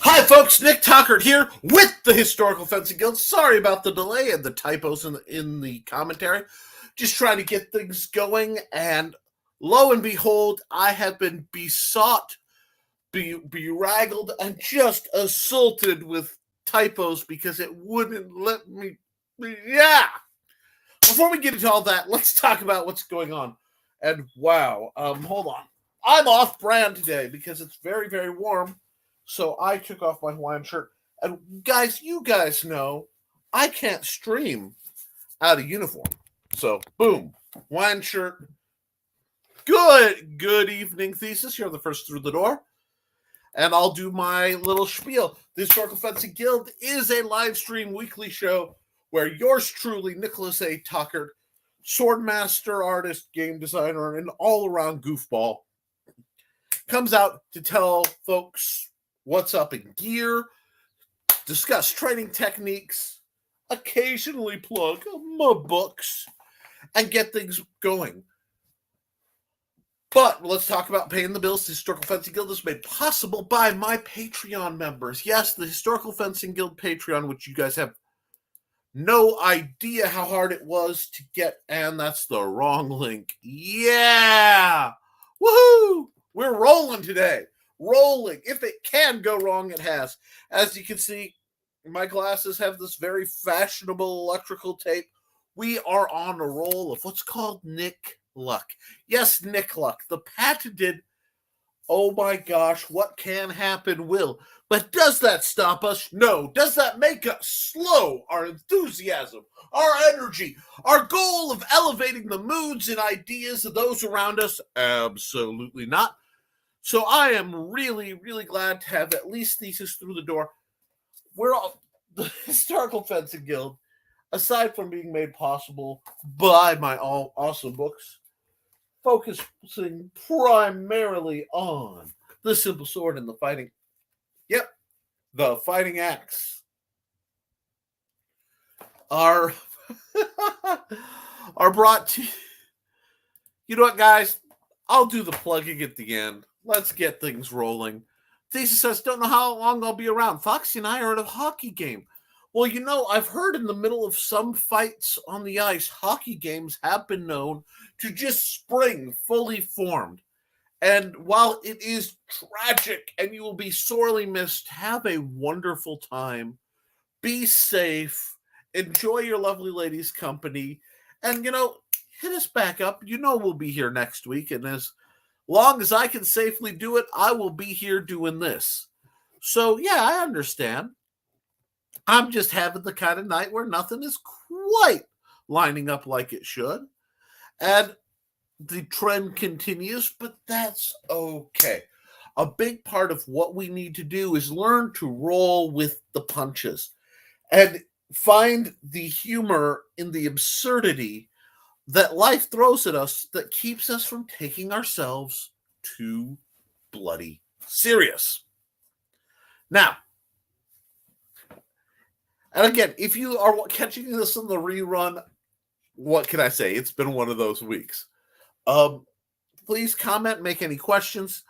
Hi, folks. Nick Tockert here with the Historical Fencing Guild. Sorry about the delay and the typos in the commentary. Just trying to get things going, and lo and behold, I have been besought, beraggled, and just assaulted with typos because it wouldn't let me. Yeah. Before we get into all that, let's talk about what's going on. And wow, hold on. I'm off brand today because it's very, very warm. So I took off my Hawaiian shirt. And guys, you guys know I can't stream out of uniform. So boom, Hawaiian shirt. Good evening, Thesis. You're the first through the door. And I'll do my little spiel. The Historical Fencing Guild is a live stream weekly show where yours truly, Nicholas A. Tockert, swordmaster, artist, game designer, and all-around goofball, comes out to tell folks what's up in gear, discuss training techniques, occasionally plug my books, and get things going. But let's talk about paying the bills. The Historical Fencing Guild is made possible by my Patreon members. Yes, the Historical Fencing Guild Patreon, which you guys have no idea how hard it was to get, and that's the wrong link. Yeah! Woohoo! We're rolling today. Rolling. If it can go wrong, it has. As you can see, my glasses have this very fashionable electrical tape. We are on a roll of what's called Nick Luck. Yes, Nick Luck. The patented, oh my gosh, what can happen will. But does that stop us? No. Does that make us slow our enthusiasm, our energy, our goal of elevating the moods and ideas of those around us? Absolutely not. So I am really, really glad to have at least Thesis through the door. We're all the Historical Fencing Guild, aside from being made possible by my all awesome books, focusing primarily on the simple sword and the fighting. Yep, the fighting axe. Are brought to. You know what, guys? I'll do the plugging at the end. Let's get things rolling. Thesis says, don't know how long I'll be around. Foxy and I are at a hockey game. Well, you know, I've heard in the middle of some fights on the ice, hockey games have been known to just spring fully formed. And while it is tragic and you will be sorely missed, have a wonderful time. Be safe. Enjoy your lovely lady's company. And, you know, hit us back up. You know we'll be here next week. And as long as I can safely do it, I will be here doing this. So, yeah, I understand. I'm just having the kind of night where nothing is quite lining up like it should. And the trend continues, but that's okay. A big part of what we need to do is learn to roll with the punches and find the humor in the absurdity that life throws at us that keeps us from taking ourselves too bloody serious. Now, and again, if you are catching this on the rerun, what can I say? It's been one of those weeks. Please comment, make any questions,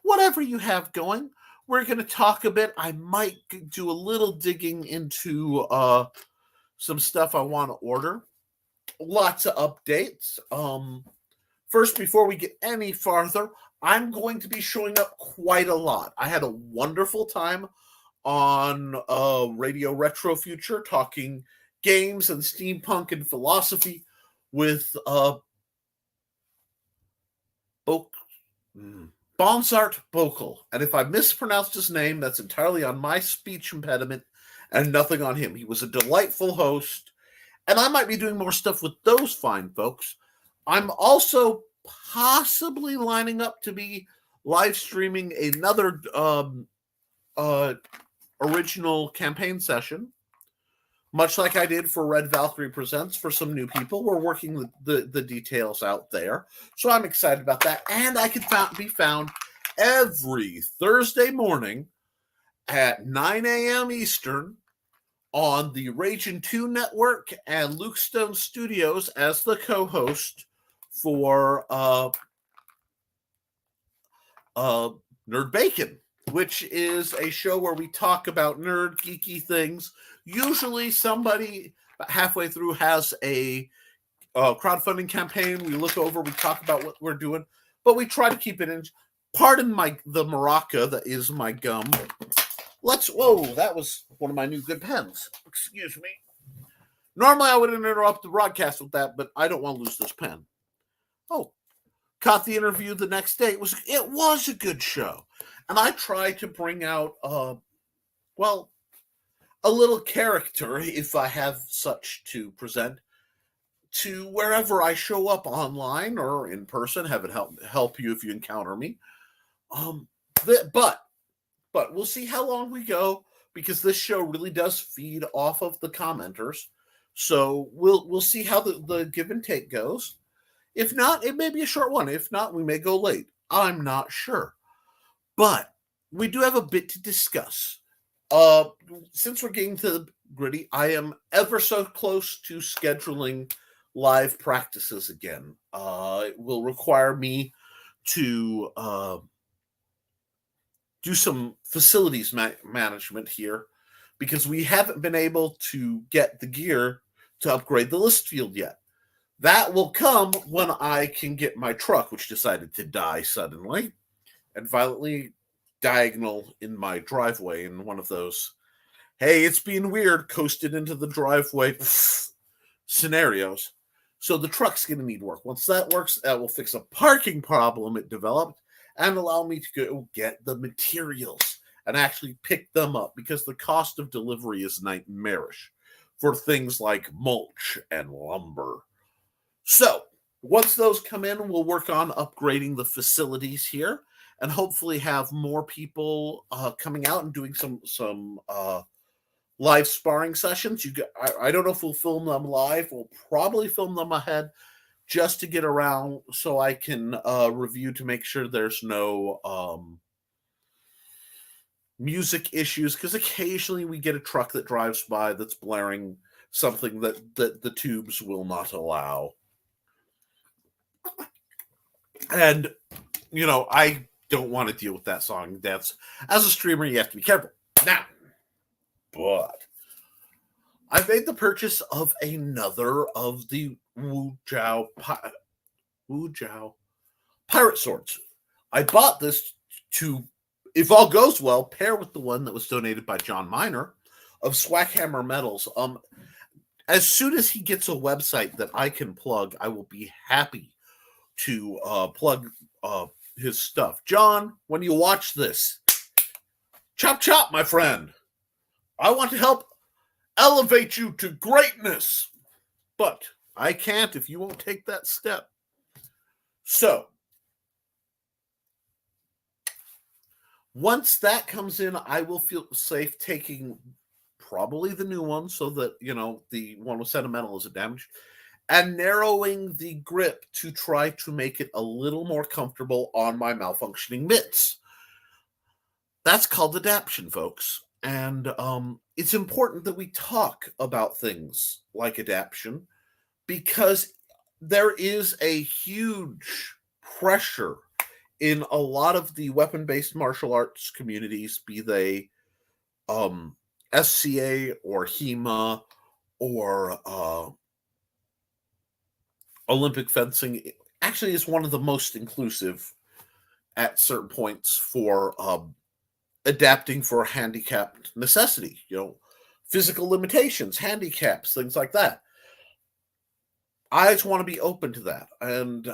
whatever you have going. We're going to talk a bit. I might do a little digging into some stuff I want to order. Lots of updates. First, before we get any farther, I'm going to be showing up quite a lot. I had a wonderful time on Radio Retro Future talking games and steampunk and philosophy with Bonsart Bokel. And if I mispronounced his name, that's entirely on my speech impediment and nothing on him. He was a delightful host. And I might be doing more stuff with those fine folks. I'm also possibly lining up to be live streaming another original campaign session, much like I did for Red Valkyrie Presents for some new people. We're working the details out there. So I'm excited about that. And I can be found every Thursday morning at 9 a.m. Eastern on the Raging 2 Network and Luke Stone Studios as the co-host for Nerd Bacon. which is a show where we talk about nerd, geeky things. Usually somebody halfway through has a crowdfunding campaign. We look over, we talk about what we're doing, but we try to keep it in. Pardon the maraca that is my gum. Whoa, that was one of my new good pens. Excuse me. Normally I would interrupt the broadcast with that, but I don't want to lose this pen. Oh, caught the interview the next day. It was a good show. And I try to bring out, a little character, if I have such to present, to wherever I show up online or in person. Have it help you if you encounter me. But we'll see how long we go, because this show really does feed off of the commenters. So we'll see how the give and take goes. If not, it may be a short one. If not, we may go late. I'm not sure. But we do have a bit to discuss. Since we're getting to the gritty, I am ever so close to scheduling live practices again. It will require me to do some facilities management here, because we haven't been able to get the gear to upgrade the list field yet. That will come when I can get my truck, which decided to die suddenly and violently diagonal in my driveway in one of those, hey, it's being weird, coasted into the driveway scenarios. So the truck's going to need work. Once that works, that will fix a parking problem it developed and allow me to go get the materials and actually pick them up, because the cost of delivery is nightmarish for things like mulch and lumber. So once those come in, we'll work on upgrading the facilities here and hopefully have more people coming out and doing some live sparring sessions. I don't know if we'll film them live. We'll probably film them ahead just to get around so I can review to make sure there's no music issues, because occasionally we get a truck that drives by that's blaring something that the tubes will not allow. And, I don't want to deal with that song. As a streamer, you have to be careful. Now, but I made the purchase of another of the Wu Jiao pirate swords. I bought this to, if all goes well, pair with the one that was donated by John Miner of Swakhammer Metals. As soon as he gets a website that I can plug, I will be happy to plug his stuff. John, when you watch this, chop chop, my friend. I want to help elevate you to greatness, but I can't if you won't take that step. So once that comes in, I will feel safe taking probably the new one, so that, the one with sentimental isn't damaged, and narrowing the grip to try to make it a little more comfortable on my malfunctioning mitts. That's called adaptation, folks. And it's important that we talk about things like adaptation, because there is a huge pressure in a lot of the weapon-based martial arts communities, be they SCA or HEMA or Olympic fencing. Actually is one of the most inclusive at certain points for adapting for handicapped necessity, physical limitations, handicaps, things like that. I just want to be open to that. And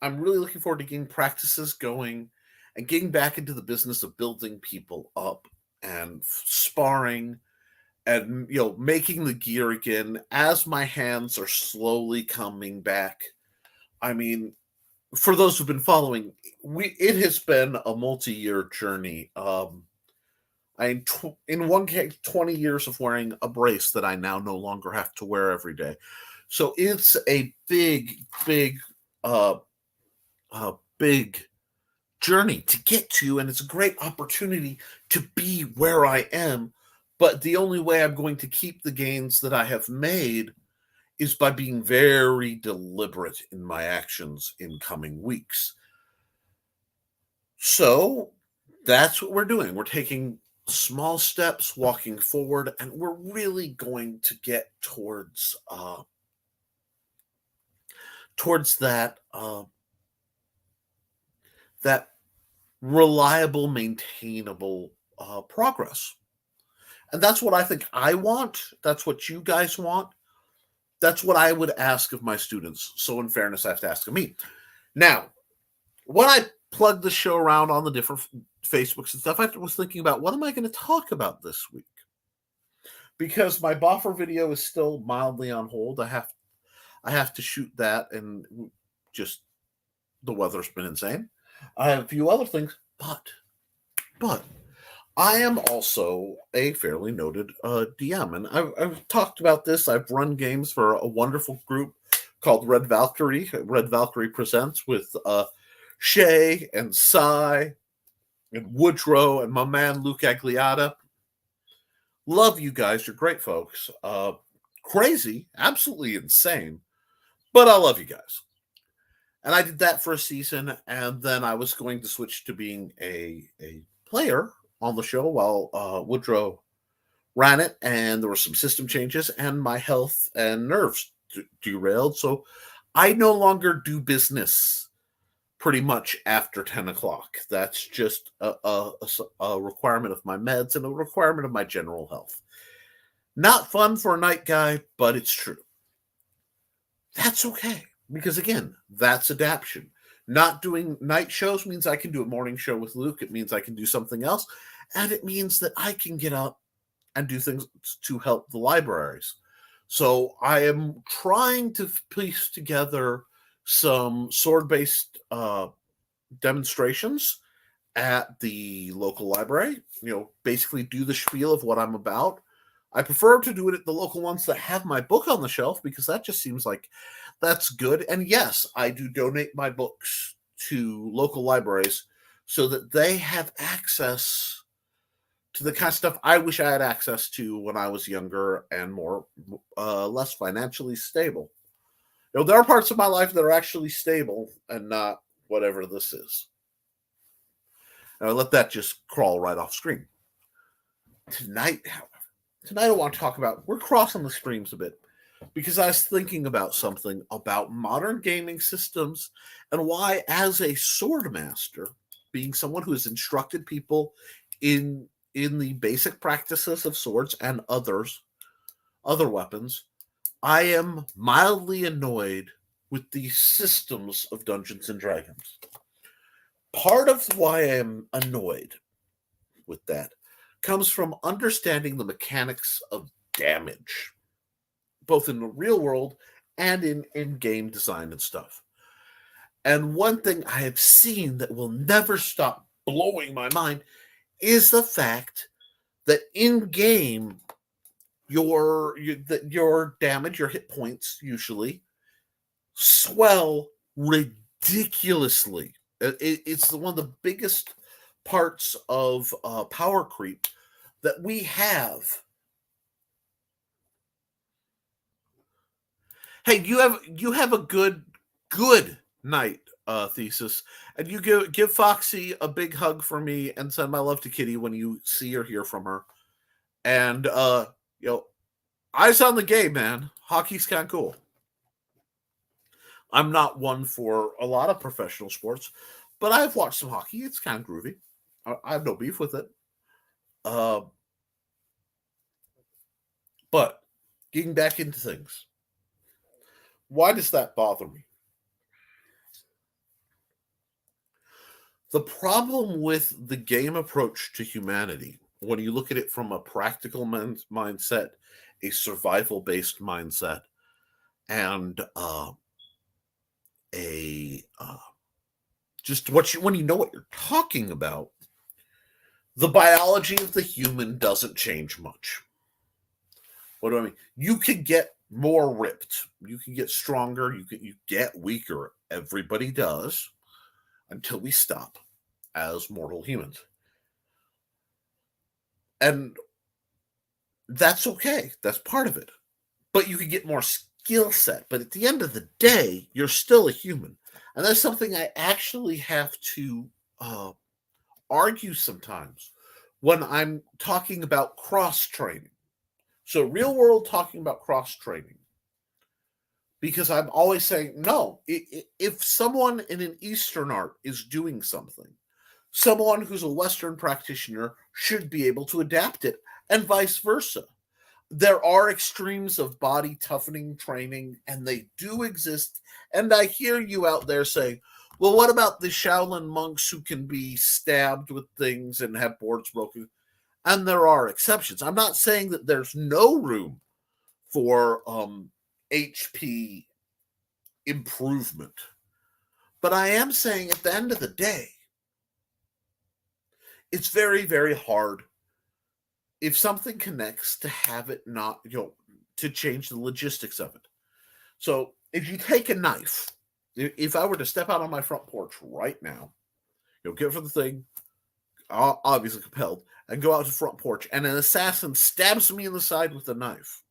I'm really looking forward to getting practices going and getting back into the business of building people up and sparring and, making the gear again as my hands are slowly coming back. I mean, for those who've been following, it has been a multi-year journey. In one case, 20 years of wearing a brace that I now no longer have to wear every day. So it's a big journey to get to, and it's a great opportunity to be where I am. But the only way I'm going to keep the gains that I have made is by being very deliberate in my actions in coming weeks. So That's what we're doing. We're taking small steps, walking forward, and we're really going to get towards that reliable, maintainable progress. And that's what I think I want. That's what you guys want. That's what I would ask of my students. So, in fairness, I have to ask of me. Now, when I plugged the show around on the different Facebooks and stuff, I was thinking about what am I going to talk about this week? Because my boffer video is still mildly on hold. I have to shoot that, and just the weather's been insane. I have a few other things, but I am also a fairly noted DM, and I've talked about this. I've run games for a wonderful group called Red Valkyrie. Red Valkyrie Presents with Shay and Cy and Woodrow and my man Luke Agliata. Love you guys. You're great folks. Crazy, absolutely insane, but I love you guys. And I did that for a season, and then I was going to switch to being a player on the show while Woodrow ran it, and there were some system changes, and my health and nerves derailed. So I no longer do business pretty much after 10 o'clock. That's just a requirement of my meds and a requirement of my general health. Not fun for a night guy, but it's true. That's okay. Because again, that's adaptation. Not doing night shows means I can do a morning show with Luke. It means I can do something else. And it means that I can get up and do things to help the libraries. So I am trying to piece together some sword-based demonstrations at the local library. Basically do the spiel of what I'm about. I prefer to do it at the local ones that have my book on the shelf, because that just seems like that's good. And yes, I do donate my books to local libraries so that they have access to the kind of stuff I wish I had access to when I was younger and less financially stable. There are parts of my life that are actually stable and not whatever this is. And I let that just crawl right off screen. Tonight, however, I want to talk about, we're crossing the streams a bit, because I was thinking about something about modern gaming systems and why, as a sword master, being someone who has instructed people in the basic practices of swords and other weapons, I am mildly annoyed with the systems of Dungeons and Dragons. Part of why I am annoyed with that comes from understanding the mechanics of damage, both in the real world and in game design and stuff. And one thing I have seen that will never stop blowing my mind is the fact that in game, your damage, your hit points usually swell ridiculously. It's one of the biggest parts of power creep that we have. Hey, you have a good night, Thesis, and you give Foxy a big hug for me and send my love to Kitty when you see or hear from her. And eyes on the game, man. Hockey's kind of cool. I'm not one for a lot of professional sports, but I've watched some hockey. It's kind of groovy. I have no beef with it. But getting back into things, why does that bother me? The problem with the game approach to humanity, when you look at it from a practical mindset, a survival-based mindset, and just when you know what you're talking about, the biology of the human doesn't change much. What do I mean? You can get more ripped. You can get stronger. You get weaker. Everybody does, until we stop as mortal humans. And that's okay. That's part of it. But you can get more skill set. But at the end of the day, you're still a human. And that's something I actually have to argue sometimes when I'm talking about cross training. So, real world talking about cross training. Because I'm always saying, no, if someone in an Eastern art is doing something, someone who's a Western practitioner should be able to adapt it, and vice versa. There are extremes of body toughening training, and they do exist. And I hear you out there saying, well, what about the Shaolin monks who can be stabbed with things and have boards broken? And there are exceptions. I'm not saying that there's no room for HP improvement. But I am saying at the end of the day, it's very, very hard if something connects to have it not, to change the logistics of it. So if you take a knife, if I were to step out on my front porch right now, get for the thing, obviously compelled, and go out to the front porch, and an assassin stabs me in the side with a knife,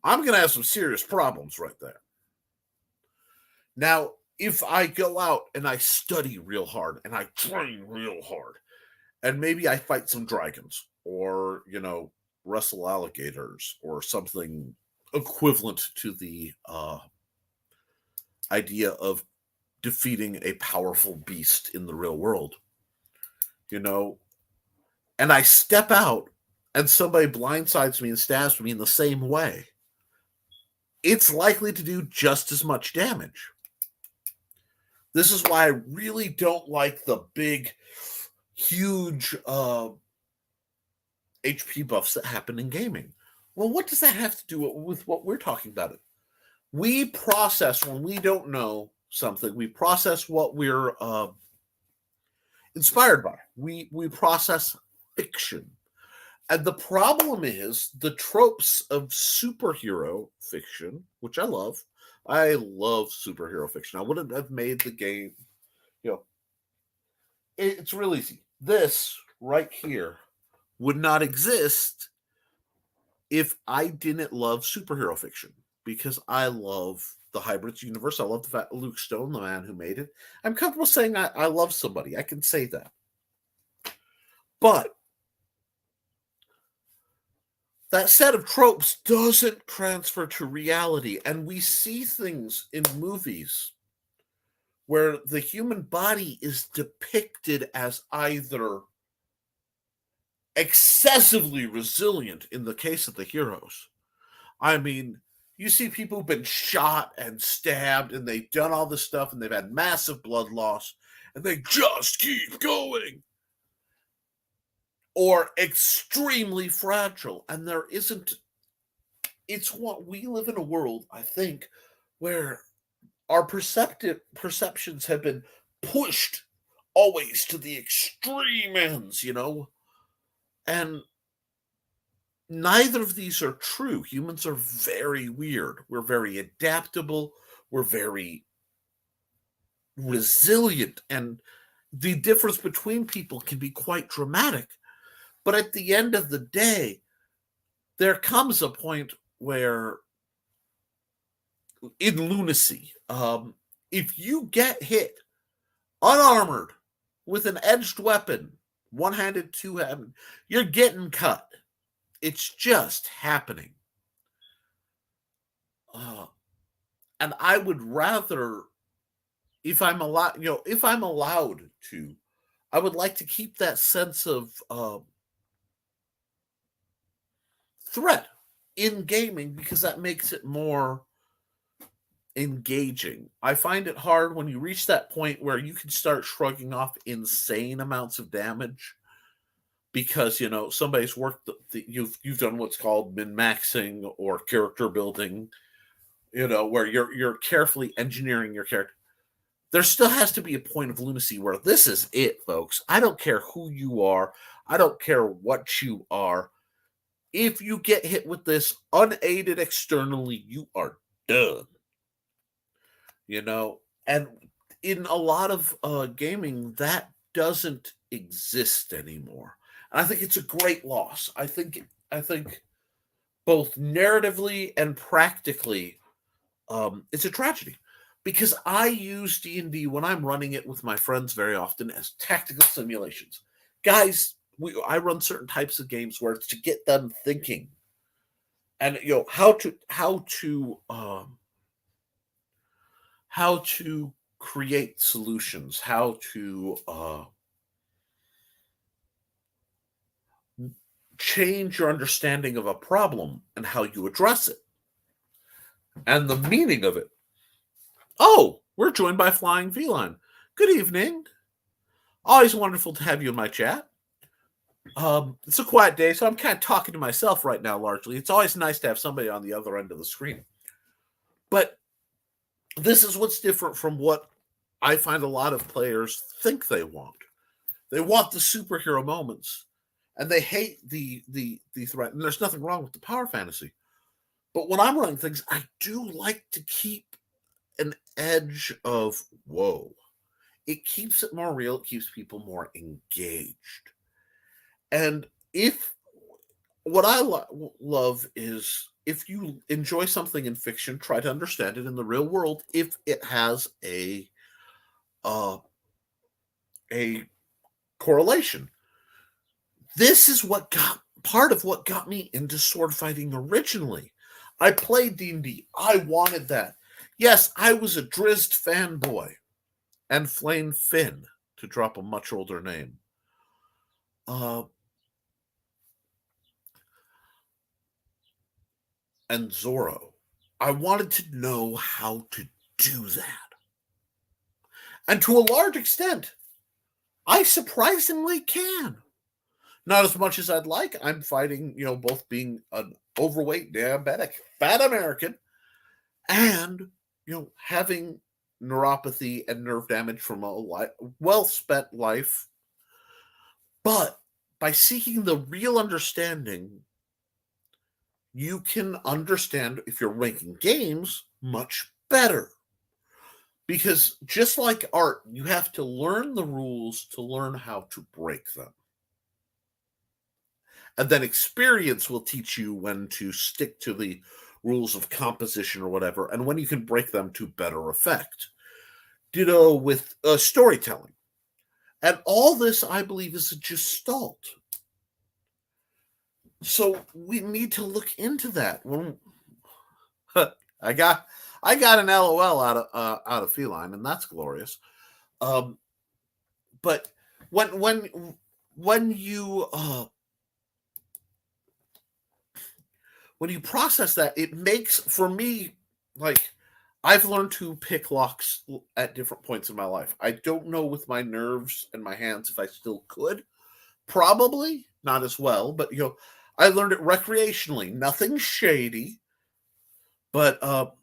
I'm going to have some serious problems right there. Now, if I go out and I study real hard and I train real hard, and maybe I fight some dragons or, wrestle alligators or something equivalent to the idea of defeating a powerful beast in the real world, and I step out and somebody blindsides me and stabs me in the same way, it's likely to do just as much damage. This is why I really don't like the big, huge HP buffs that happen in gaming. Well, what does that have to do with what we're talking about? We process, when we don't know something, we process what we're inspired by. We process fiction. And the problem is the tropes of superhero fiction, which I love. I love superhero fiction. I wouldn't have made the game, it's real easy. This right here would not exist if I didn't love superhero fiction, because I love the Hybrids universe. I love the fact Luke Stone, the man who made it. I'm comfortable saying I love somebody. I can say that. But that set of tropes doesn't transfer to reality, and we see things in movies where the human body is depicted as either excessively resilient in the case of the heroes. I mean, you see people who've been shot and stabbed, and they've done all this stuff, and they've had massive blood loss, and they just keep going. Or extremely fragile, and there isn't. It's what we live in a world, I think, where our perceptions have been pushed always to the extreme ends, and neither of these are true. Humans are very weird. We're very adaptable. We're very resilient, and the difference between people can be quite dramatic. But at the end of the day, there comes a point where, in lunacy, if you get hit unarmored with an edged weapon, one-handed, two-handed, you're getting cut. It's just happening. And I would rather, if I'm allowed to, I would like to keep that sense of threat in gaming, because that makes it more engaging. I find it hard when you reach that point where you can start shrugging off insane amounts of damage because somebody's worked. You've done what's called min-maxing or character building. Where you're carefully engineering your character. There still has to be a point of lunacy where this is it, folks. I don't care who you are. I don't care what you are. If you get hit with this unaided externally, you are done. And in a lot of gaming, that doesn't exist anymore. And I think it's a great loss. I think both narratively and practically, it's a tragedy. because I use D&D when I'm running it with my friends very often as tactical simulations. Guys, I run certain types of games where it's to get them thinking, and how to create solutions, how to change your understanding of a problem and how you address it and the meaning of it. Oh, we're joined by Flying Feline. Good evening. Always wonderful to have you in my chat. It's a quiet day, so I'm kind of talking to myself right now largely. It's always nice to have somebody on the other end of the screen. But this is what's different from what I find a lot of players think they want. They want the superhero moments, and they hate the threat. And there's nothing wrong with the power fantasy. But when I'm running things, I do like to keep an edge of whoa. It keeps it more real. It keeps people more engaged. And what I love is if you enjoy something in fiction, try to understand it in the real world if it has a correlation. This is part of what got me into sword fighting originally. I played D&D. I wanted that. Yes, I was a Drizzt fanboy and Flame Finn, to drop a much older name. And Zorro. I wanted to know how to do that. And to a large extent, I surprisingly can. Not as much as I'd like. I'm fighting, both being an overweight, diabetic, fat American and, having neuropathy and nerve damage from a well-spent life. But by seeking the real understanding, you can understand, if you're making games, much better. Because just like art, you have to learn the rules to learn how to break them. And then experience will teach you when to stick to the rules of composition or whatever, and when you can break them to better effect. Ditto with storytelling. And all this, I believe, is a gestalt. So we need to look into that. I got an LOL out of Feline, and that's glorious. But when you process that, it makes, for me, like, I've learned to pick locks at different points in my life. I don't know with my nerves and my hands if I still could. Probably not as well, but I learned it recreationally. Nothing shady. But oh,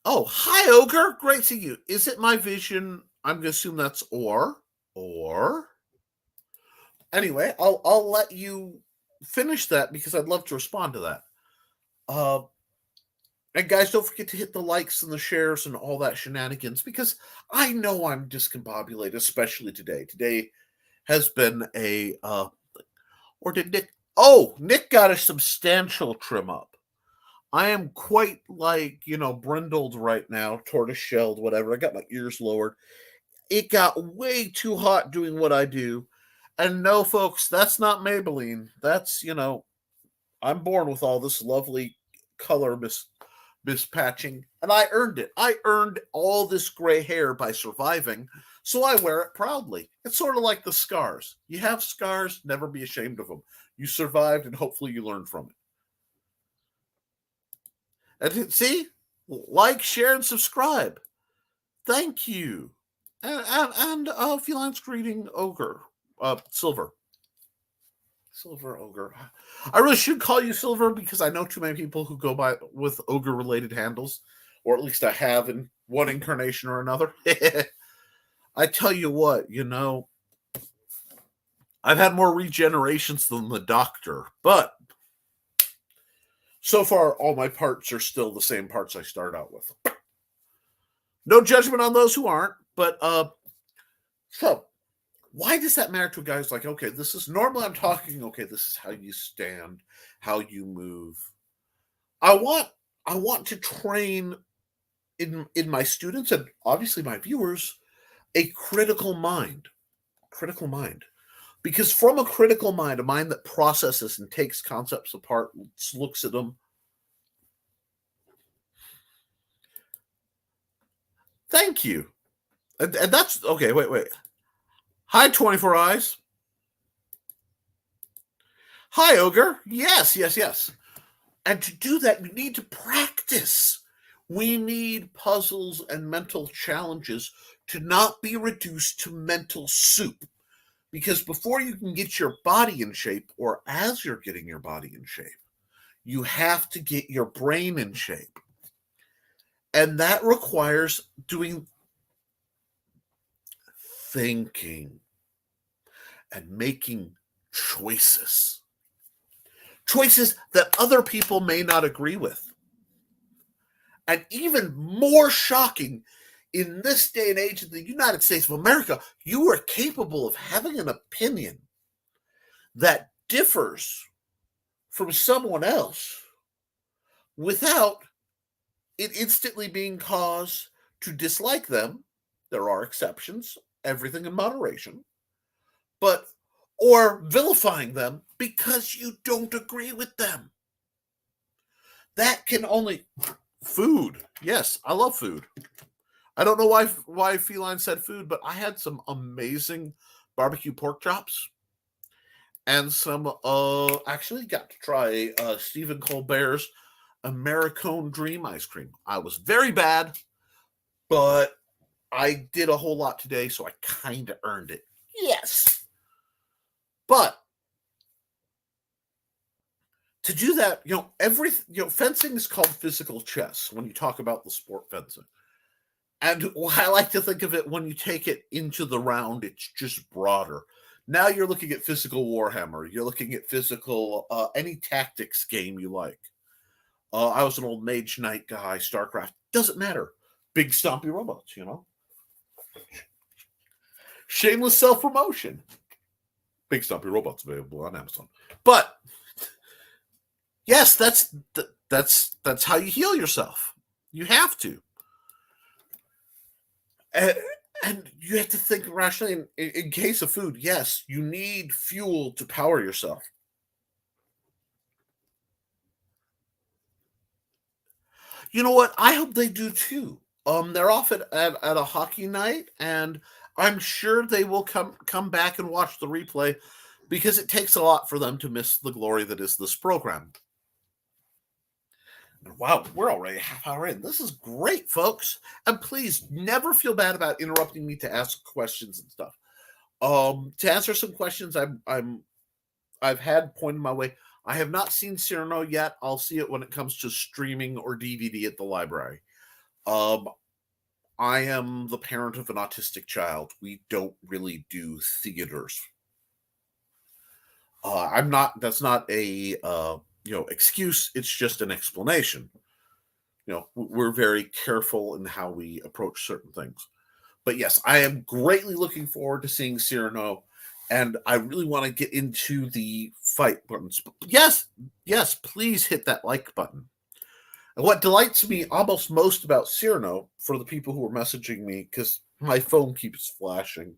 hi Ogre. Great to see you. Is it my vision? I'm gonna assume that's or. Anyway, I'll let you finish that because I'd love to respond to that. And guys, don't forget to hit the likes and the shares and all that shenanigans, because I know I'm discombobulated, especially today. Today has been or did Nick? Oh, Nick got a substantial trim up. I am quite brindled right now, tortoise-shelled, whatever. I got my ears lowered. It got way too hot doing what I do. And no, folks, that's not Maybelline. That's, I'm born with all this lovely color mispatching, and I earned it. I earned all this gray hair by surviving, so I wear it proudly. It's sort of like the scars. You have scars, never be ashamed of them. You survived, and hopefully you learned from it. And see, like, share, and subscribe. Thank you. And Feline's greeting Ogre, Silver. Silver Ogre. I really should call you Silver because I know too many people who go by with Ogre related handles, or at least I have in one incarnation or another. I tell you what, I've had more regenerations than the Doctor, but so far all my parts are still the same parts I start out with. No judgment on those who aren't, but so why does that matter to a guy who's like, okay, this is normally this is how you stand, how you move. I want I want to train in my students and obviously my viewers a critical mind. Critical mind. Because from a critical mind, a mind that processes and takes concepts apart, looks at them. Thank you. And that's okay. Wait. Hi, 24 Eyes. Hi, Ogre. Yes. And to do that, we need to practice. We need puzzles and mental challenges to not be reduced to mental soup. Because before you can get your body in shape, or as you're getting your body in shape, you have to get your brain in shape. And that requires doing thinking and making choices. Choices that other people may not agree with. And even more shocking, in this day and age in the United States of America, you are capable of having an opinion that differs from someone else without it instantly being cause to dislike them. There are exceptions, everything in moderation, but or vilifying them because you don't agree with them. That can only food. Yes, I love food. I don't know why Feline said food, but I had some amazing barbecue pork chops and some actually got to try Stephen Colbert's Americone Dream ice cream. I was very bad, but I did a whole lot today, so I kind of earned it. Yes. But to do that, fencing is called physical chess when you talk about the sport fencing. And I like to think of it when you take it into the round, it's just broader. Now you're looking at physical Warhammer. You're looking at physical any tactics game you like. I was an old Mage Knight guy, StarCraft. Doesn't matter. Big stompy robots, Shameless self-promotion. Big stompy robots available on Amazon. But yes, that's how you heal yourself. You have to. And you have to think rationally. In case of food, yes, you need fuel to power yourself. You know what? I hope they do too. They're off at a hockey night, and I'm sure they will come back and watch the replay because it takes a lot for them to miss the glory that is this program. And wow, we're already a half hour in. This is great, folks. And please never feel bad about interrupting me to ask questions and stuff. To answer some questions I've had pointed my way. I have not seen Cyrano yet. I'll see it when it comes to streaming or DVD at the library. I am the parent of an autistic child. We don't really do theaters. I'm not. That's not a excuse. It's just an explanation. We're very careful in how we approach certain things. But yes, I am greatly looking forward to seeing Cyrano, and I really want to get into the fight buttons. Yes, please hit that like button. And what delights me almost most about Cyrano, for the people who are messaging me, because my phone keeps flashing,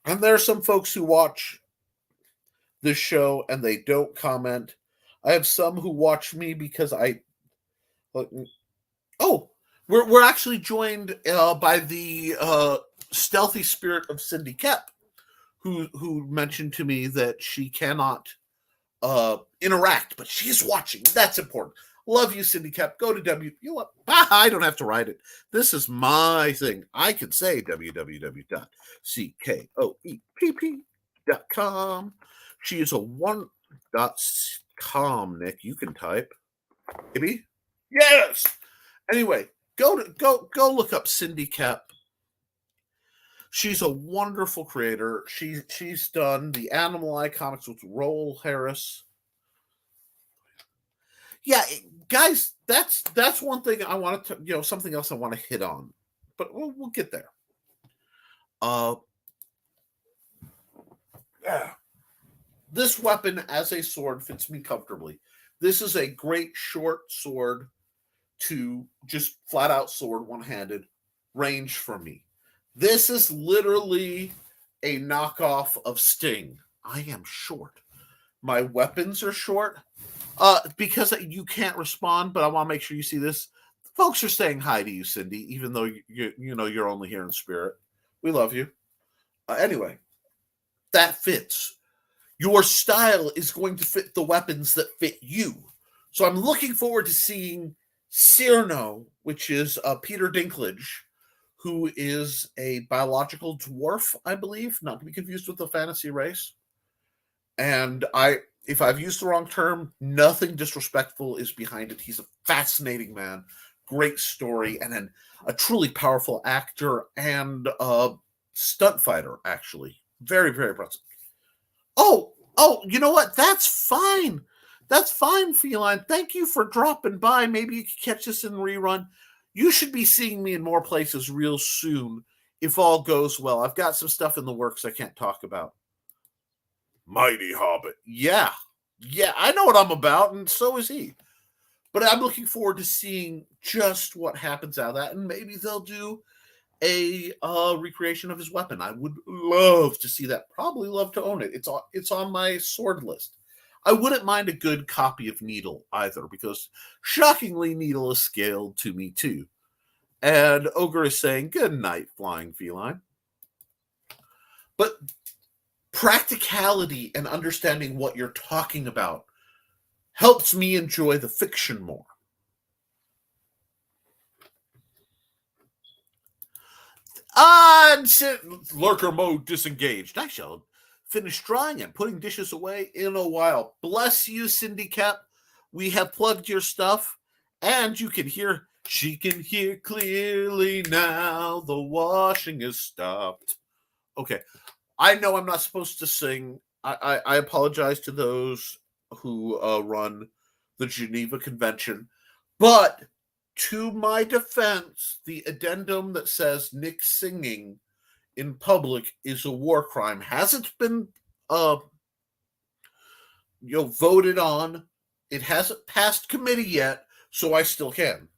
and there are some folks who watch this show and they don't comment. I have some who watch me because oh, we're actually joined by the stealthy spirit of Cindy Kep, who mentioned to me that she cannot interact, but she's watching. That's important. Love you, Cindy Kep. Go to You know what? I don't have to write it. This is my thing. I could say www.CKOEPP.com. She is a .com, Nick. You can type. Maybe? Yes. Anyway, go look up Cindy Kep. She's a wonderful creator. She's done the Animal Eye comics with Roll Harris. Yeah, guys, that's one thing I wanted to, something else I want to hit on, but we'll get there. Yeah. This weapon as a sword fits me comfortably. This is a great short sword. to just flat out sword, one-handed, range for me. This is literally a knockoff of Sting. I am short. My weapons are short. Because you can't respond, but I want to make sure you see this. Folks are saying hi to you, Cindy, even though you're only here in spirit. We love you. Anyway, that fits. Your style is going to fit the weapons that fit you. So I'm looking forward to seeing Cyrano, which is Peter Dinklage, who is a biological dwarf, I believe, not to be confused with the fantasy race. And if I've used the wrong term, nothing disrespectful is behind it. He's a fascinating man, great story, and a truly powerful actor and stunt fighter, actually. Very, very impressive. Oh, you know what? That's fine. That's fine, Feline. Thank you for dropping by. Maybe you could catch this in rerun. You should be seeing me in more places real soon if all goes well. I've got some stuff in the works I can't talk about. Mighty Hobbit. Yeah, I know what I'm about, and so is he. But I'm looking forward to seeing just what happens out of that, and maybe they'll do a recreation of his weapon. I would love to see that. Probably love to own it. It's on my sword list. I wouldn't mind a good copy of Needle either, because shockingly, Needle is scaled to me too. And Ogre is saying, good night, Flying Feline. But practicality and understanding what you're talking about helps me enjoy the fiction more. Lurker mode disengaged. I shall finish drying and putting dishes away in a while. Bless you, Cindy Cap. We have plugged your stuff, and you can hear, she can hear clearly now. The washing is stopped. Okay. I know I'm not supposed to sing. I apologize to those who run the Geneva Convention. But to my defense, the addendum that says Nick singing in public is a war crime hasn't been voted on. It hasn't passed committee yet, so I still can.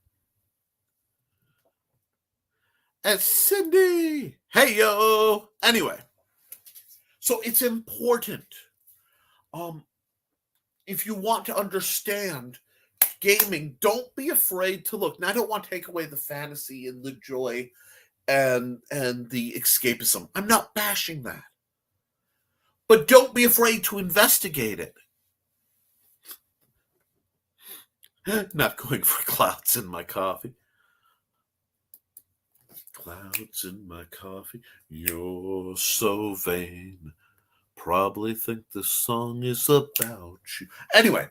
And Cindy, hey yo. Anyway. So it's important. If you want to understand gaming, don't be afraid to look. Now, I don't want to take away the fantasy and the joy and the escapism. I'm not bashing that. But don't be afraid to investigate it. Not going for clouds in my coffee. Clouds in my coffee, you're so vain. Probably think this song is about you. Anyway,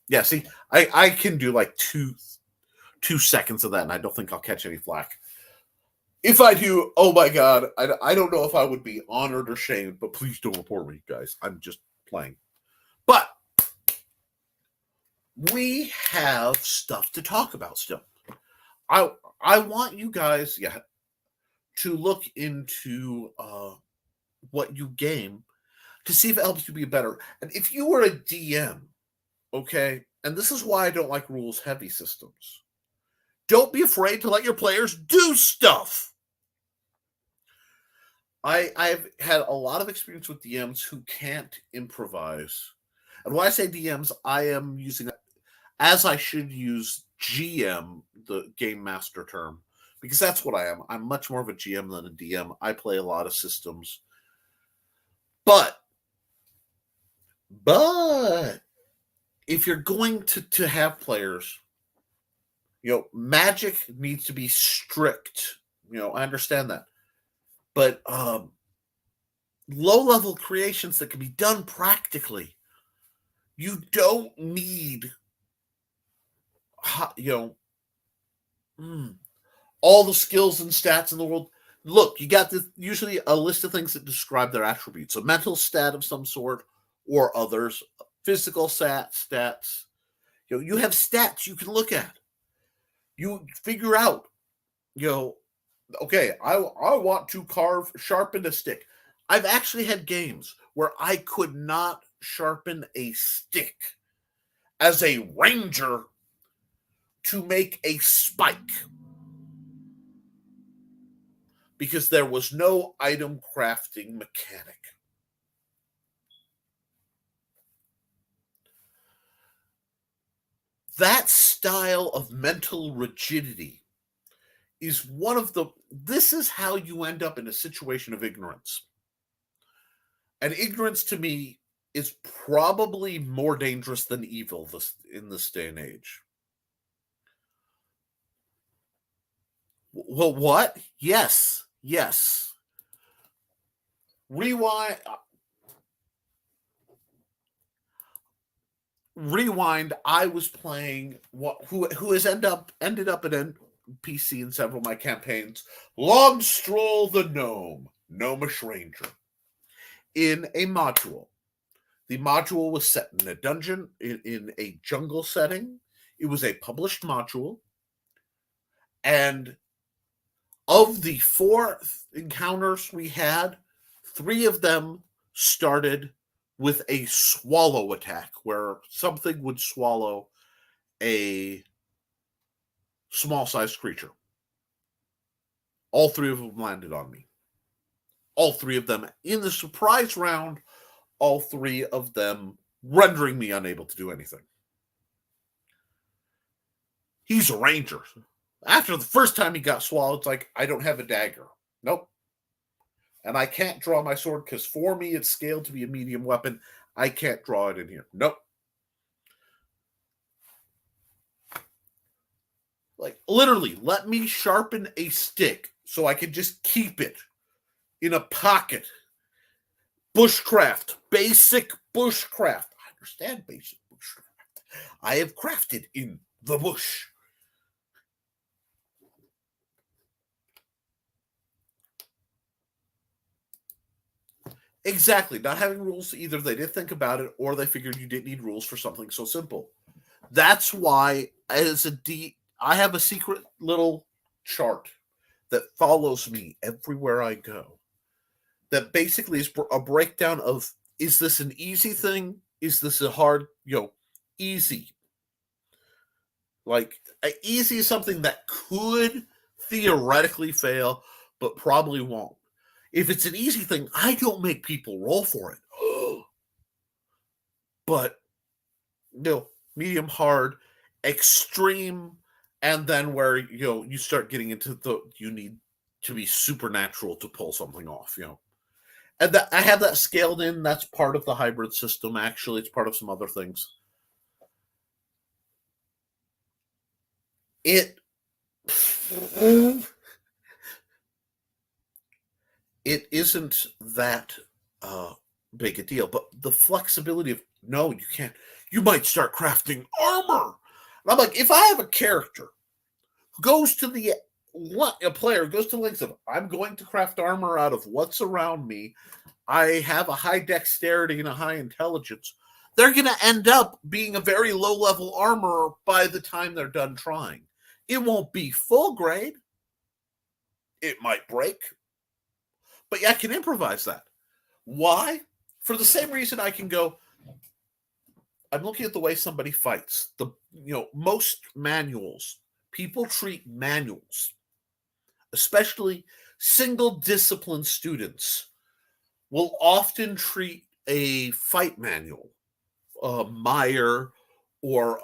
yeah, see, I can do like two seconds of that, and I don't think I'll catch any flack. If I do, oh my god, I don't know if I would be honored or shamed, but please don't report me, guys. I'm just playing. But we have stuff to talk about still. I want you guys, to look into what you game to see if it helps you be better. And if you were a DM, okay, and this is why I don't like rules-heavy systems, don't be afraid to let your players do stuff. I've had a lot of experience with DMs who can't improvise. And when I say DMs, I am using, as I should use GM, the game master term, because that's what I am. I'm much more of a GM than a DM. I play a lot of systems. But if you're going to have players, magic needs to be strict. I understand that. But low-level creations that can be done practically, you don't need, all the skills and stats in the world. Look, you got usually a list of things that describe their attributes. A mental stat of some sort or others. Physical stats. You have stats you can look at. You figure out, okay, I want to sharpen a stick. I've actually had games where I could not sharpen a stick as a ranger to make a spike because there was no item crafting mechanic. That style of mental rigidity is this is how you end up in a situation of ignorance. And ignorance to me is probably more dangerous than evil in this day and age. Well, what? Yes. Rewind. I was playing who has ended up in NPC in several of my campaigns. Long Stroll the Gnomish Ranger, in a module. The module was set in a dungeon in a jungle setting. It was a published module, and of the 4 encounters we had, 3 of them started with a swallow attack, where something would swallow a small-sized creature. All 3 of them landed on me. All 3 of them in the surprise round, all 3 of them rendering me unable to do anything. He's a ranger. After the first time he got swallowed, it's like, I don't have a dagger. Nope. And I can't draw my sword because for me it's scaled to be a medium weapon. I can't draw it in here. Nope. Like, literally, let me sharpen a stick so I can just keep it in a pocket. Bushcraft. Basic bushcraft. I understand basic bushcraft. I have crafted in the bush. Exactly. Not having rules, either they didn't think about it or they figured you didn't need rules for something so simple. That's why, I have a secret little chart that follows me everywhere I go. That basically is a breakdown of, is this an easy thing? Is this a hard, easy? Like, easy is something that could theoretically fail, but probably won't. If it's an easy thing, I don't make people roll for it. But, medium, hard, extreme, and then where, you start getting into you need to be supernatural to pull something off, And I have that scaled in. That's part of the hybrid system, actually. It's part of some other things. It isn't that big a deal, but the flexibility of, no, you can't. You might start crafting armor. And I'm like, if I have a character who goes to a player goes to the lengths of, I'm going to craft armor out of what's around me. I have a high dexterity and a high intelligence. They're going to end up being a very low-level armorer by the time they're done trying. It won't be full grade. It might break. But I can improvise that. Why? For the same reason I can go, I'm looking at the way somebody fights. Most manuals, people treat manuals, especially single discipline students, will often treat a fight manual, Meyer, or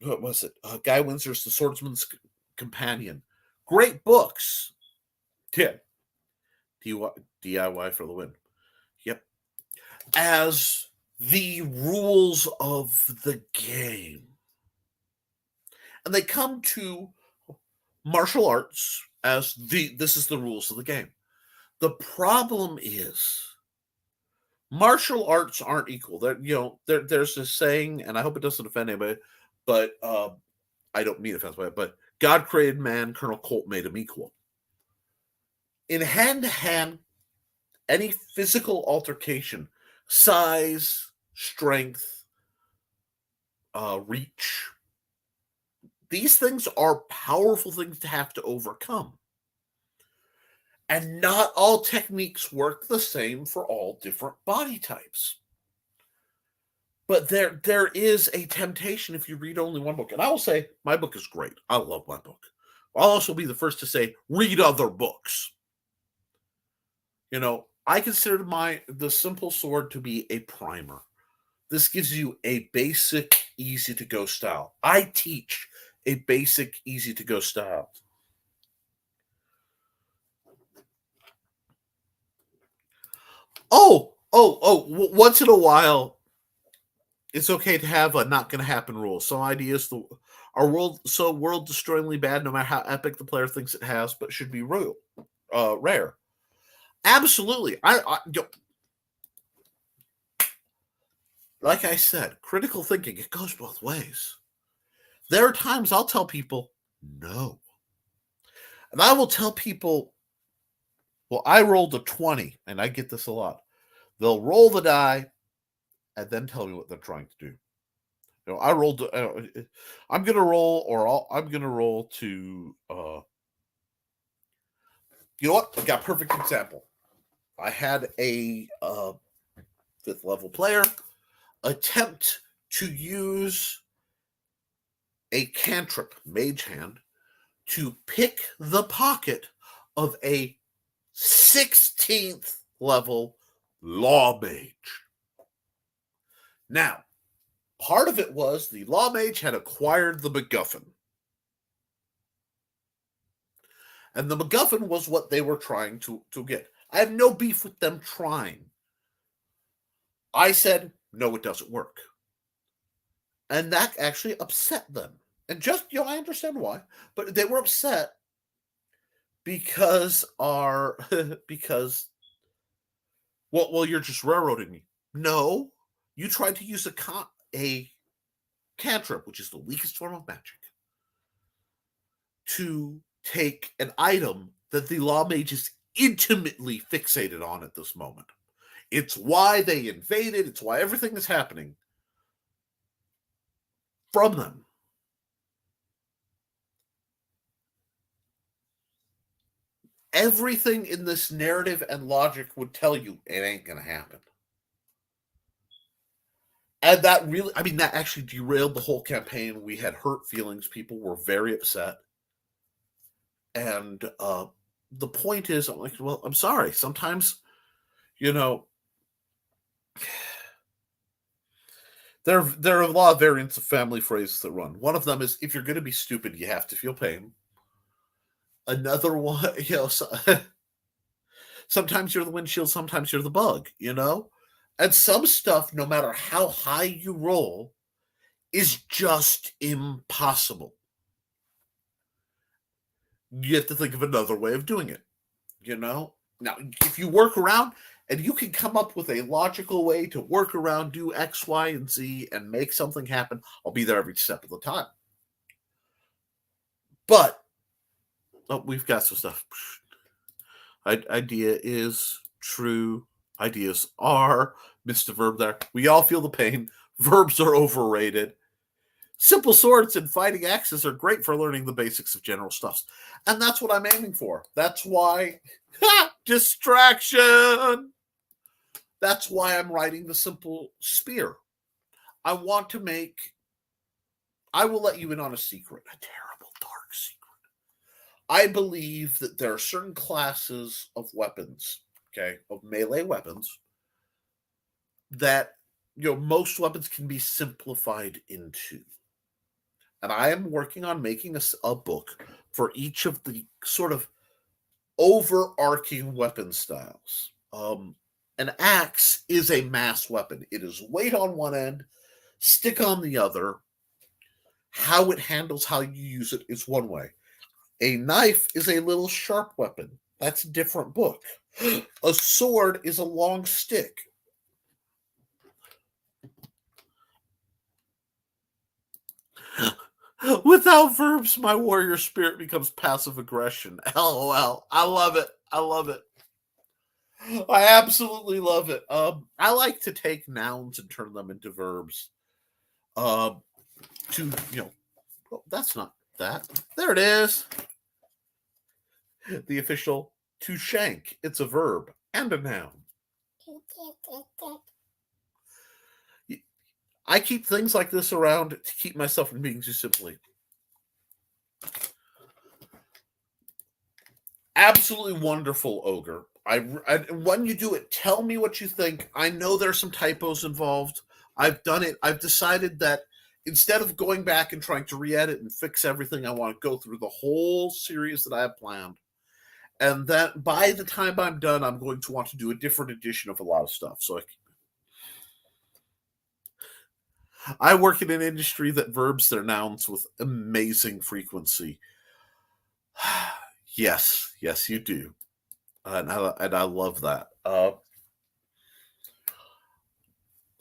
what was it? Guy Windsor's The Swordsman's Companion. Great books. Yeah. DIY for the win. Yep. As the rules of the game. And they come to martial arts as this is the rules of the game. The problem is martial arts aren't equal. There's this saying, and I hope it doesn't offend anybody, but I don't mean offense by it, but God created man, Colonel Colt made him equal. In hand-to-hand, any physical altercation, size, strength, reach, these things are powerful things to have to overcome. And not all techniques work the same for all different body types. But there is a temptation if you read only one book. And I will say, my book is great. I love my book. I'll also be the first to say, read other books. I consider the Simple Sword to be a primer. This gives you a basic, easy-to-go style. I teach a basic, easy-to-go style. Once in a while, it's okay to have a not going to happen rule. Some ideas are world destroyingly bad, no matter how epic the player thinks it has, but should be rare. Absolutely. Like I said, critical thinking, it goes both ways. There are times I'll tell people no. And I will tell people, well, I rolled a 20, and I get this a lot. They'll roll the die and then tell me what they're trying to do. I rolled. I'm going to roll, I'm going to roll to. You know what? I got a perfect example. I had a 5th level player attempt to use a cantrip, Mage Hand, to pick the pocket of a 16th level Law Mage. Now, part of it was the Law Mage had acquired the MacGuffin. And the MacGuffin was what they were trying to get. I have no beef with them trying. I said, no, it doesn't work. And that actually upset them. And just, I understand why. But they were upset because well, you're just railroading me. No, you tried to use a cantrip, which is the weakest form of magic, to take an item that the Law Mage is intimately fixated on at this moment. It's why they invaded. It's why everything is happening from them. Everything in this narrative and logic would tell you it ain't going to happen. And that that actually derailed the whole campaign. We had hurt feelings. People were very upset. And the point is, I'm like, well, I'm sorry. Sometimes, there are a lot of variants of family phrases that run. One of them is, if you're going to be stupid, you have to feel pain. Another one, sometimes you're the windshield, sometimes you're the bug, And some stuff, no matter how high you roll, is just impossible. You have to think of another way of doing it, Now, if you work around and you can come up with a logical way to work around, do X, Y, and Z, and make something happen, I'll be there every step of the time. But we've got some stuff. Idea is true. Ideas are. Missed a verb there. We all feel the pain. Verbs are overrated. Simple swords and fighting axes are great for learning the basics of general stuffs. And that's what I'm aiming for. That's why... distraction! That's why I'm writing the simple spear. I want to make... I will let you in on a secret. A terrible, dark secret. I believe that there are certain classes of weapons, of melee weapons, that, most weapons can be simplified into. And I am working on making a book for each of the sort of overarching weapon styles. An axe is a mass weapon. It is weight on one end, stick on the other. How it handles, how you use it is one way. A knife is a little sharp weapon. That's a different book. A sword is a long stick. Without verbs, my warrior spirit becomes passive aggression. LOL. I love it. I love it. I absolutely love it. I like to take nouns and turn them into verbs. That's not that. There it is. The official to shank. It's a verb and a noun. I keep things like this around to keep myself from being too simply. Absolutely wonderful, Ogre. When you do it, tell me what you think. I know there's some typos involved. I've done it. I've decided that instead of going back and trying to re-edit and fix everything, I want to go through the whole series that I have planned. And that by the time I'm done, I'm going to want to do a different edition of a lot of stuff. So I work in an industry that verbs their nouns with amazing frequency. Yes, you do. And I love that.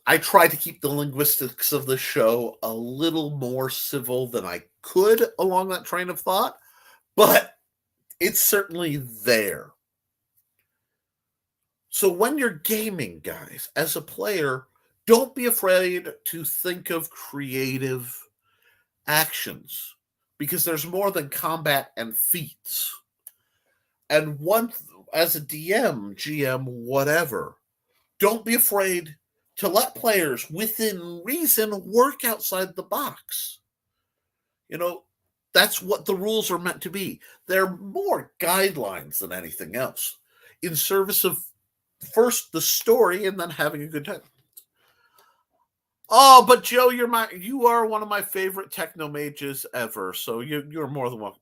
I try to keep the linguistics of the show a little more civil than I could along that train of thought, but it's certainly there. So when you're gaming, guys, as a player, don't be afraid to think of creative actions because there's more than combat and feats. And as a DM, GM, whatever, don't be afraid to let players within reason work outside the box. That's what the rules are meant to be. They're more guidelines than anything else in service of first the story and then having a good time. Oh, but Joe, you are one of my favorite techno mages ever, so you're more than welcome.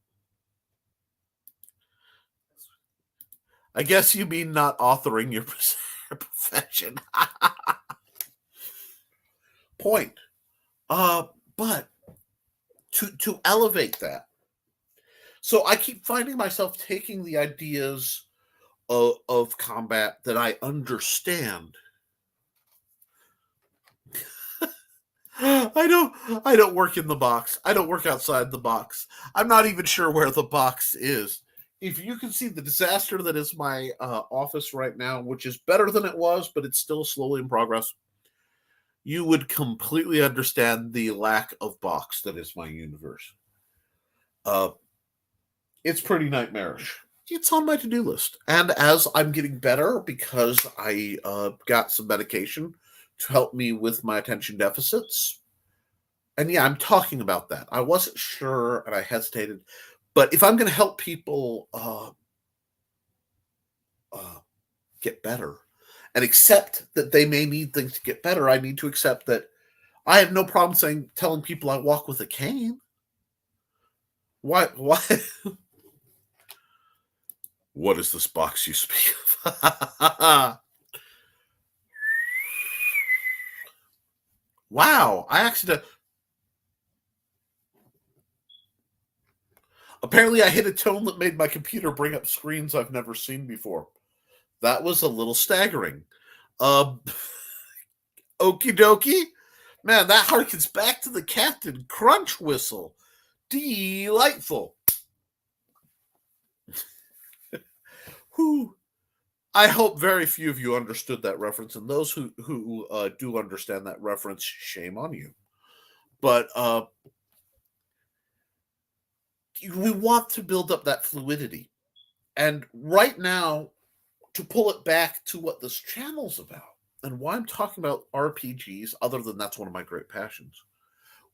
I guess you mean not authoring your profession. Point. But to elevate that. So I keep finding myself taking the ideas of combat that I understand. I don't work in the box. I don't work outside the box. I'm not even sure where the box is. If you can see the disaster that is my office right now, which is better than it was, but it's still slowly in progress, you would completely understand the lack of box that is my universe. It's pretty nightmarish. It's on my to-do list. And as I'm getting better, because I got some medication to help me with my attention deficits, and yeah, I'm talking about that. I wasn't sure and I hesitated. But if I'm going to help people get better and accept that they may need things to get better, I need to accept that I have no problem telling people I walk with a cane. Why? What is this box you speak of? Wow, I accidentally. Apparently, I hit a tone that made my computer bring up screens I've never seen before. That was a little staggering. Okie dokie. Man, that harkens back to the Captain Crunch whistle. Delightful. Whew. I hope very few of you understood that reference, and those who do understand that reference, shame on you. But we want to build up that fluidity. And right now, to pull it back to what this channel's about, and why I'm talking about RPGs, other than that's one of my great passions,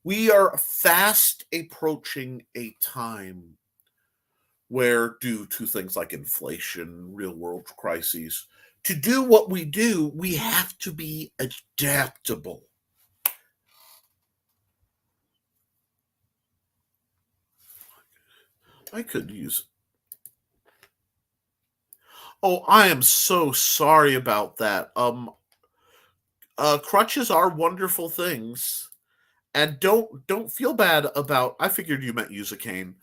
we are fast approaching a time where, due to things like inflation, real world crises, to do what we do, we have to be adaptable. I could use. Oh, I am so sorry about that. Crutches are wonderful things, and don't feel bad about. I figured you meant use a cane.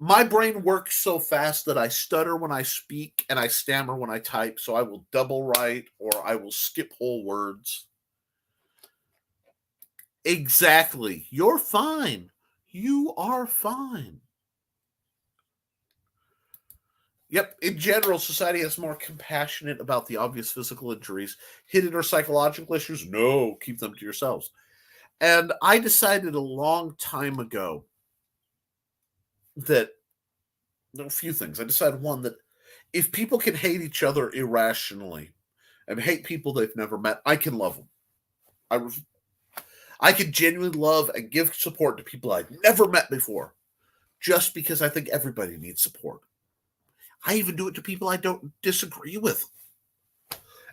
My brain works so fast that I stutter when I speak and I stammer when I type, so I will double write or I will skip whole words. Exactly. You're fine. You are fine. Yep. In general, society is more compassionate about the obvious physical injuries. Hidden or psychological issues? No, keep them to yourselves. And I decided a long time ago that a few things. I decided one, that if people can hate each other irrationally and hate people they've never met, I can love them. I can genuinely love and give support to people I've never met before, just because I think everybody needs support. I even do it to people I don't disagree with.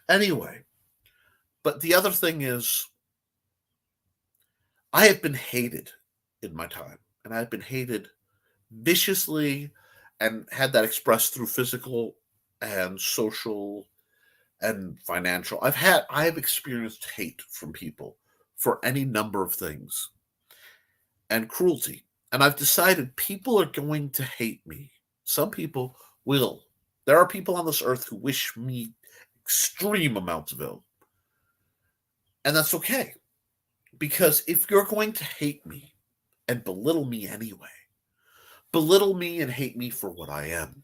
Anyway, but the other thing is, I have been hated in my time, and I've been hated viciously and had that expressed through physical and social and financial. I have experienced hate from people for any number of things and cruelty. And I've decided people are going to hate me. Some people will. There are people on this earth who wish me extreme amounts of ill. And that's okay. Because if you're going to hate me and belittle me anyway, belittle me and hate me for what I am,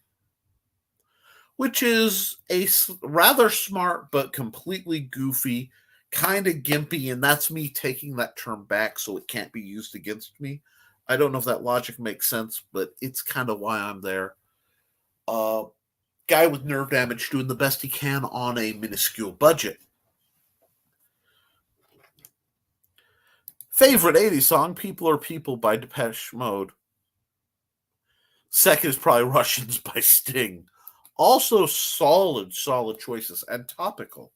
which is a rather smart but completely goofy, kind of gimpy, and that's me taking that term back so it can't be used against me. I don't know if that logic makes sense, but it's kind of why I'm there. Guy with nerve damage doing the best he can on a minuscule budget. Favorite 80s song, People Are People by Depeche Mode. Second is probably Russians by Sting. Also solid choices and topical.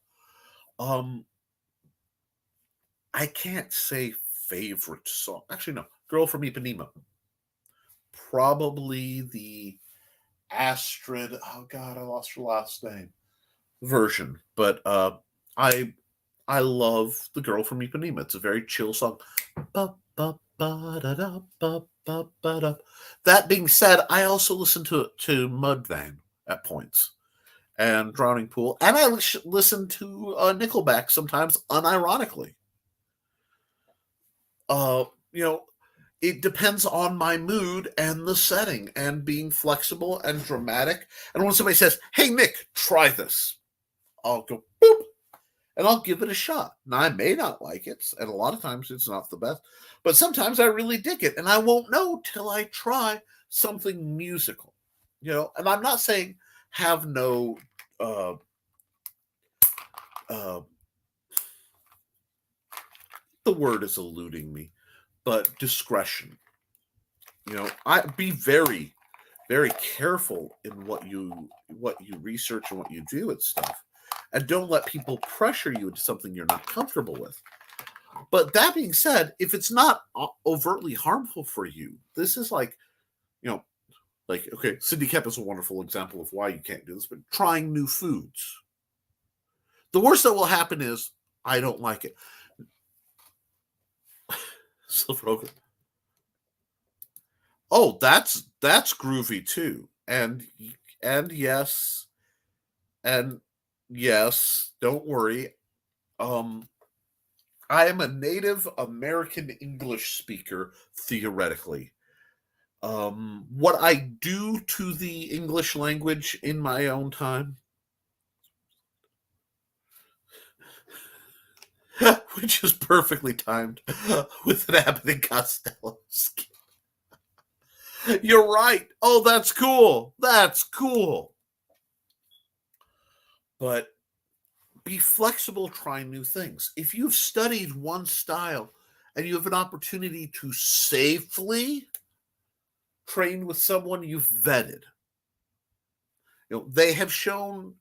I can't say favorite song. Actually, no. Girl from Ipanema. Probably the Astrid, oh God, I lost her last name, version. But I love The Girl from Ipanema. It's a very chill song. That being said, I also listen to Mudvayne at points and Drowning Pool, and I listen to Nickelback sometimes unironically. It depends on my mood and the setting and being flexible and dramatic. And when somebody says, "Hey Nick, try this," I'll go boop and I'll give it a shot. Now, I may not like it, and a lot of times it's not the best, but sometimes I really dig it, and I won't know till I try something musical. And I'm not saying have no the word is eluding me, but discretion. I be very, very careful in what you research and what you do and stuff. And don't let people pressure you into something you're not comfortable with. But that being said, if it's not overtly harmful for you, this is like, okay, Cindy Kemp is a wonderful example of why you can't do this, but trying new foods. The worst that will happen is, I don't like it. Silver Oak. Oh, that's groovy too. And yes, don't worry. I am a native American English speaker, theoretically. What I do to the English language in my own time, which is perfectly timed with an Abbott and Costello skit. You're right. Oh, that's cool. That's cool. But be flexible, try new things. If you've studied one style and you have an opportunity to safely train with someone you've vetted, they have shown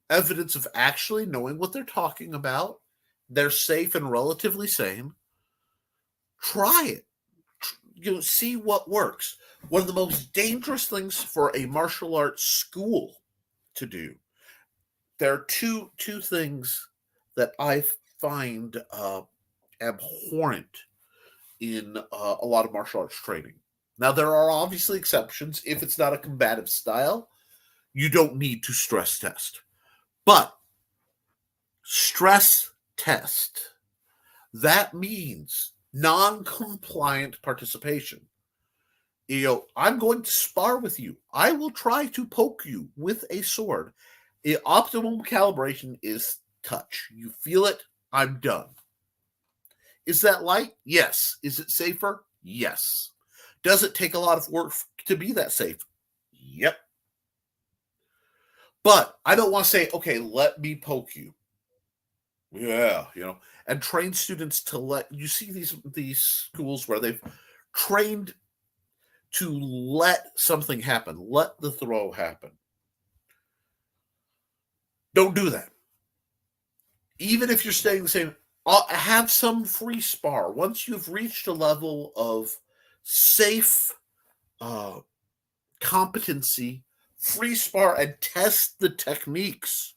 evidence of actually knowing what they're talking about. They're safe and relatively sane. Try it. See what works. One of the most dangerous things for a martial arts school to do, there are two things that I find abhorrent in a lot of martial arts training. Now, there are obviously exceptions. If it's not a combative style, you don't need to stress test. But stress test, that means non-compliant participation. I'm going to spar with you. I will try to poke you with a sword. Optimal calibration is touch. You feel it, I'm done. Is that light? Yes. Is it safer? Yes. Does it take a lot of work to be that safe? Yep. But I don't want to say, okay, let me poke you. Yeah, and train students to let you see these schools where they've trained to let something happen, let the throw happen. Don't do that. Even if you're staying the same, have some free spar. Once you've reached a level of safe competency, free spar and test the techniques.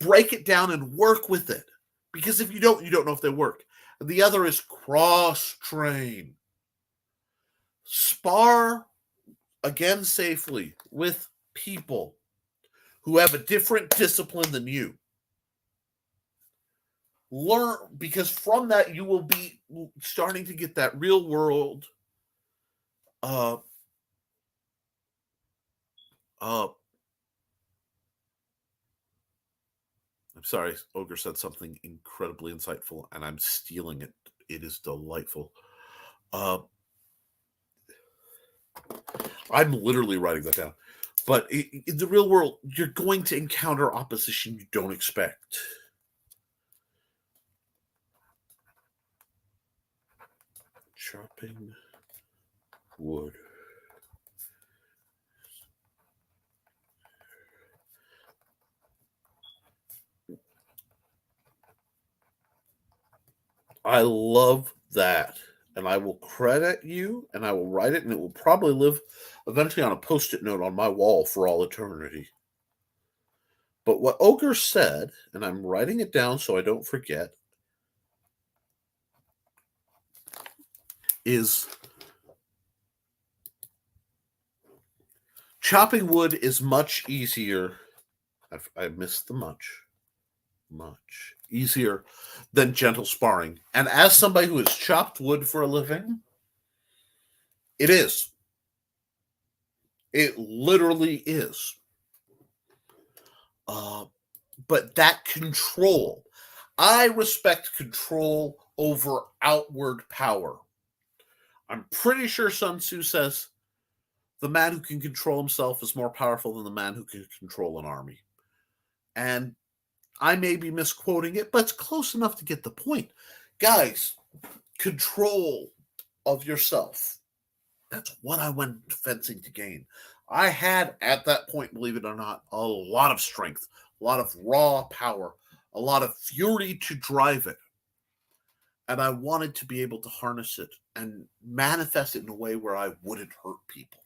Break it down and work with it. Because if you don't know if they work. The other is cross train. Spar again safely with people who have a different discipline than you. Learn, because from that you will be starting to get that real world I'm sorry, Ogre said something incredibly insightful and I'm stealing it. It is delightful. I'm literally writing that down. But in the real world, you're going to encounter opposition you don't expect. Chopping wood. I love that. And I will credit you and I will write it and it will probably live eventually on a post-it note on my wall for all eternity. But what Ogre said, and I'm writing it down so I don't forget, is chopping wood is much easier. I missed the much easier than gentle sparring. And as somebody who has chopped wood for a living, it is. It literally is. But that control, I respect control over outward power. I'm pretty sure Sun Tzu says the man who can control himself is more powerful than the man who can control an army. And I may be misquoting it, but it's close enough to get the point. Guys, control of yourself. That's what I went fencing to gain. I had, at that point, believe it or not, a lot of strength, a lot of raw power, a lot of fury to drive it. And I wanted to be able to harness it and manifest it in a way where I wouldn't hurt people,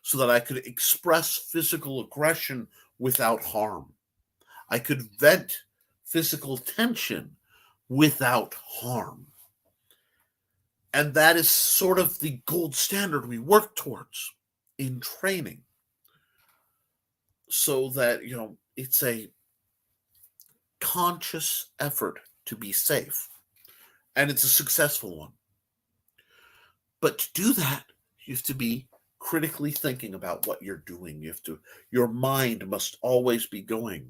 so that I could express physical aggression without harm. I could vent physical tension without harm. And that is sort of the gold standard we work towards in training. So that, it's a conscious effort to be safe. And it's a successful one. But to do that, you have to be critically thinking about what you're doing. Your mind must always be going.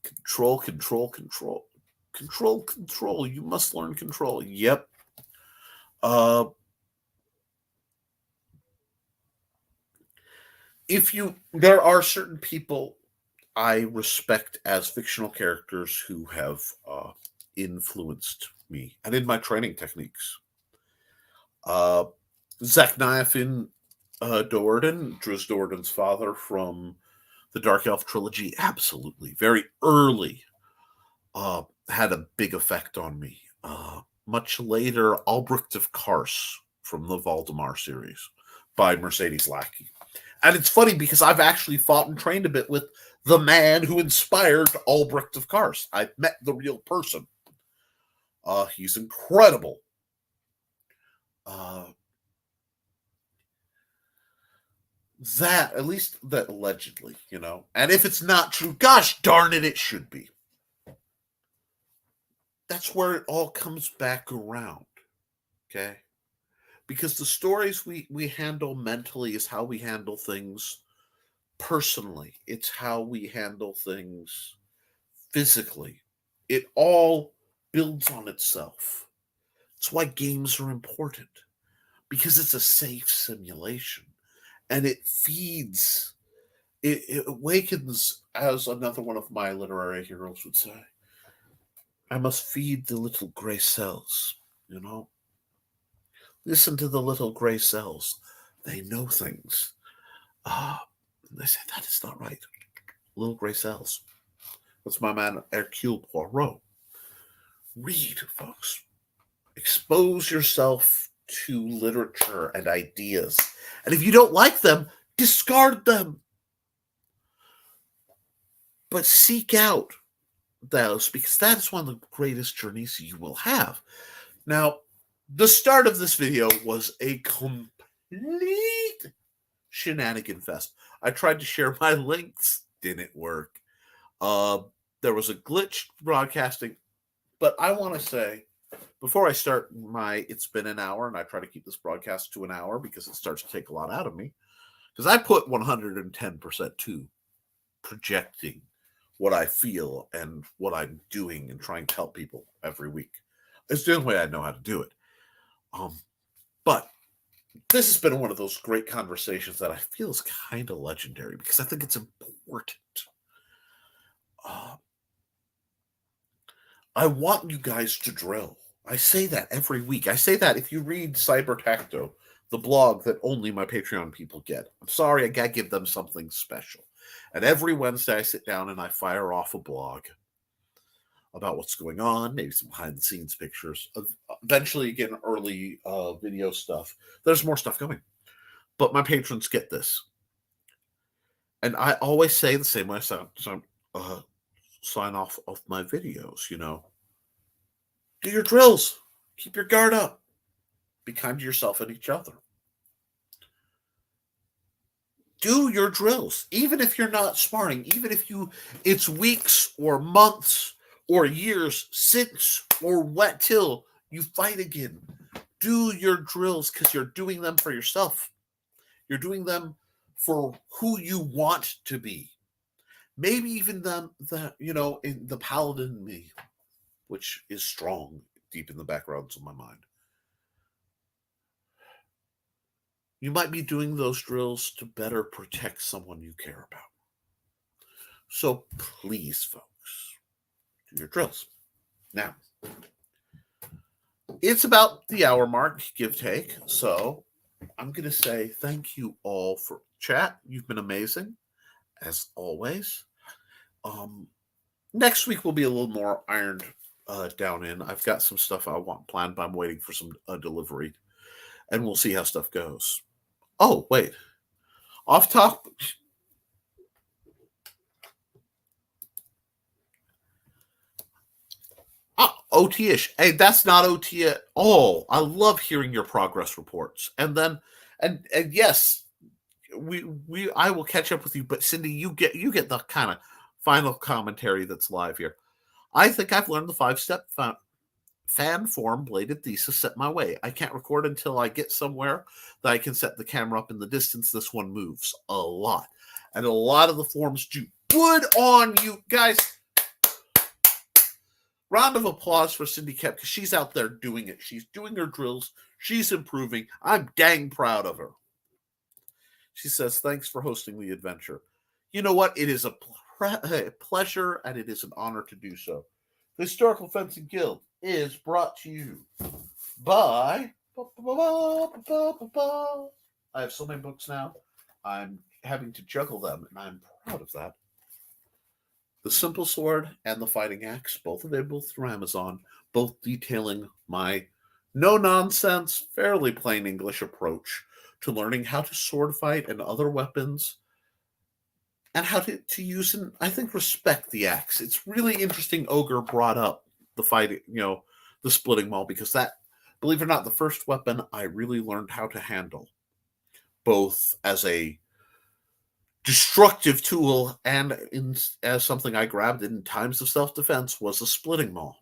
Control, control, control. Control, control. You must learn control. Yep. There are certain people I respect as fictional characters who have influenced me and in my training techniques. Zakniafin Do'Urden, Driz Do'Urden's father from the Dark Elf trilogy, absolutely. Very early had a big effect on me. Much later, Albrecht of Kars from the Valdemar series by Mercedes Lackey. And it's funny because I've actually fought and trained a bit with the man who inspired Albrecht of Kars. I've met the real person. He's incredible. At least that allegedly, And if it's not true, gosh darn it, it should be. That's where it all comes back around. Okay? Because the stories we handle mentally is how we handle things personally. It's how we handle things physically. It all builds on itself. That's why games are important. Because it's a safe simulation. And it feeds it awakens, as another one of my literary heroes would say. I must feed the little gray cells, you know? Listen to the little gray cells. They know things. They say, that is not right. Little gray cells. That's my man, Hercule Poirot. Read, folks. Expose yourself to literature and ideas. And if you don't like them, discard them. But seek out those, because that is one of the greatest journeys you will have. Now, the start of this video was a complete shenanigan fest. I tried to share my links, didn't work. There was a glitch broadcasting, but I want to say, before I start it's been an hour, and I try to keep this broadcast to an hour because it starts to take a lot out of me, because I put 110% to projecting what I feel and what I'm doing and trying to help people every week. It's the only way I know how to do it. But this has been one of those great conversations that I feel is kind of legendary, because I think it's important. I want you guys to drill. I say that every week. I say that if you read Cyber Tacto, the blog that only my Patreon people get. I'm sorry, I gotta give them something special. And every Wednesday I sit down and I fire off a blog about what's going on, maybe some behind-the-scenes pictures. Eventually, again, early video stuff. There's more stuff coming. But my patrons get this. And I always say the same way I sign off of my videos, you know. Do your drills. Keep your guard up. Be kind to yourself and each other. Do your drills. Even if you're not sparring, even if it's weeks or months or years since or wet till you fight again. Do your drills, because you're doing them for yourself. You're doing them for who you want to be. Maybe even in the paladin in me, which is strong deep in the backgrounds of my mind. You might be doing those drills to better protect someone you care about. So please, folks, do your drills. Now, it's about the hour mark, give take. So I'm going to say thank you all for chat. You've been amazing, as always. Next week will be a little more ironed down in. I've got some stuff I want planned, but I'm waiting for some delivery, and we'll see how stuff goes. Oh, wait. Off topic. OT-ish. Hey, that's not OT at all. I love hearing your progress reports. And yes, I will catch up with you, but Cindy, you get the kind of final commentary that's live here. I think I've learned the 5-step fan form bladed thesis set my way. I can't record until I get somewhere that I can set the camera up in the distance. This one moves a lot. And a lot of the forms do. Good on you guys. Round of applause for Cindy Kep, because she's out there doing it. She's doing her drills. She's improving. I'm dang proud of her. She says, thanks for hosting the adventure. You know what? It is a pleasure, and it is an honor to do so. The Historical Fencing Guild is brought to you by... I have so many books now. I'm having to juggle them, and I'm proud of that. The Simple Sword and the Fighting Axe, both available through Amazon, both detailing my no-nonsense, fairly plain English approach to learning how to sword fight and other weapons, and how to use and, I think, respect the axe. It's really interesting Ogre brought up the fighting, the splitting maul, because that, believe it or not, the first weapon I really learned how to handle, both as a destructive tool and as something I grabbed in times of self-defense, was a splitting maul.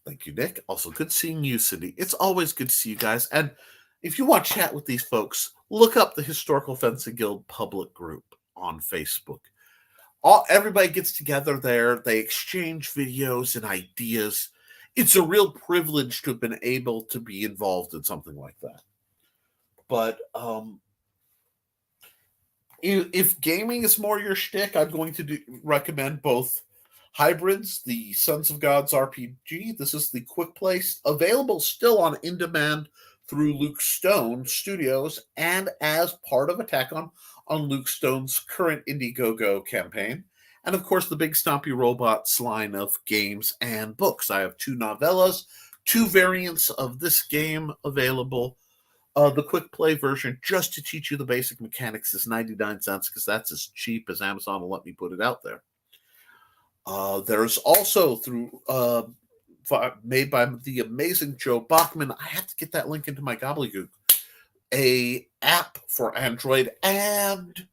Thank you, Nick. Also, good seeing you, Cindy. It's always good to see you guys. And if you want to chat with these folks, look up the Historical Fencing Guild public group on Facebook. Everybody gets together there. They exchange videos and ideas. It's a real privilege to have been able to be involved in something like that. But If gaming is more your shtick, I'm going to recommend both hybrids. The Sons of Gods RPG. This is the quick play, available still on in-demand through Luke Stone Studios and as part of Attack on Luke Stone's current Indiegogo campaign. And of course, the Big Stompy Robots line of games and books. I have 2 novellas, 2 variants of this game available. The quick play version, just to teach you the basic mechanics, is 99 cents because that's as cheap as Amazon will let me put it out there. There's also made by the amazing Joe Bachman. I have to get that link into my gobbledygook. A app for Android and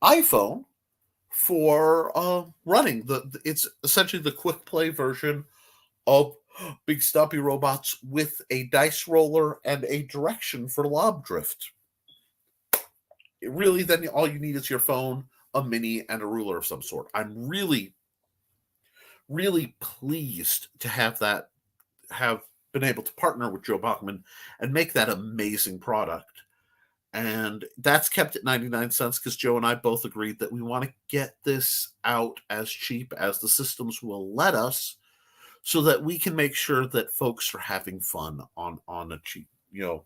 iPhone for running. It's essentially the quick play version of Big Stumpy Robots with a dice roller and a direction for lob drift. Really, then all you need is your phone, a mini, and a ruler of some sort. I'm really, really pleased to have been able to partner with Joe Bachman and make that amazing product. And that's kept at 99 cents because Joe and I both agreed that we want to get this out as cheap as the systems will let us, so that we can make sure that folks are having fun on a cheap,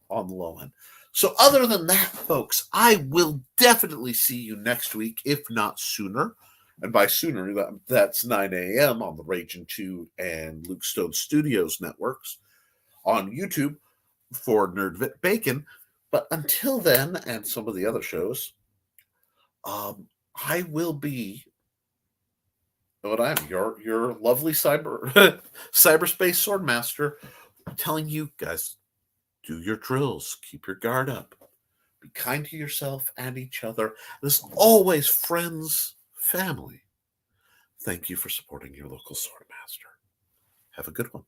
on the low end. So other than that, folks, I will definitely see you next week, if not sooner. And by sooner, that's 9 a.m. on the Raging 2 and Luke Stone Studios networks on YouTube for Nerdvit Bacon. But until then, and some of the other shows, I will be what I'm your lovely cyberspace swordmaster, telling you guys, do your drills, keep your guard up, be kind to yourself and each other. As always, friends, family, thank you for supporting your local swordmaster. Have a good one.